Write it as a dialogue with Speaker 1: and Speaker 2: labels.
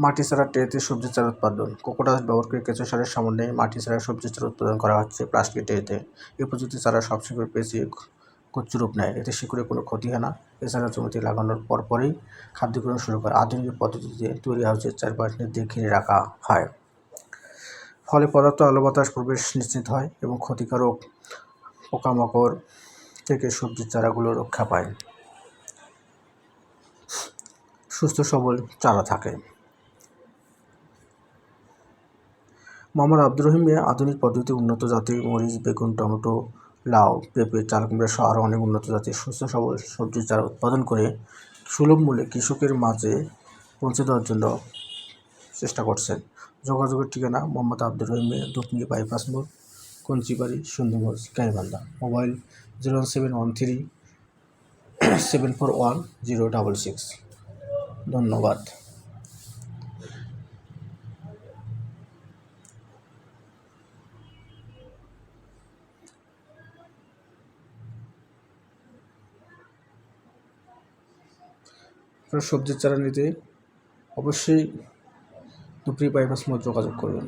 Speaker 1: মাটি ছাড়া ট্রেতে সবজি চারা উৎপাদন। কোকোডাস্ট ব্যবহার করে কেঁচো সারের সমন্বয়ে মাটি ছাড়া সবজি চারা উৎপাদন করা হচ্ছে প্লাস্টিক ট্রেতে। এই প্রযুক্তি চারা সব শিকড় পেঁচিয়ে কচু রূপ নেয়, এতে শিকড়ে কোনো ক্ষতি হয় না। এছাড়া জমিতে লাগানোর পরপরই খাদ্য গ্রহণ শুরু করে। আধুনিক পদ্ধতিতে তৈরি হাউসের চারপাশ নেট দিয়ে ঘিরে রাখা হয়, ফলে পর্যাপ্ত আলো বাতাস প্রবেশ নিশ্চিত হয় এবং ক্ষতিকারক পোকামাকড় থেকে সবজির চারাগুলো রক্ষা পায়, সুস্থ সবল চারা থাকে। মোহাম্মদ আব্দুর রহিম মিয়া আধুনিক পদ্ধতিতে উন্নত জাতের মরিচ, বেগুন, টমেটো, লাউ, পেঁপে, চাল কুমড়া সহ আরও অনেক উন্নত জাতের সুস্থ সবল সবজির চারা উৎপাদন করে সুলভ মূল্যে কৃষকের মাঝে পৌঁছে দেওয়ার জন্য চেষ্টা করছেন। যোগাযোগের ঠিকানা: মোহাম্মদ আব্দুর রহিম মিয়া, দুপনি বাইপাস মোড়, কঞ্চিবাড়ি, সুন্দরগঞ্জ, গাইবান্ধা। মোবাইল 0713741 066। ধন্যবাদ। সবজির চারা নিতে অবশ্যই দুপরি বাইপাস মোড় যোগাযোগ করবেন।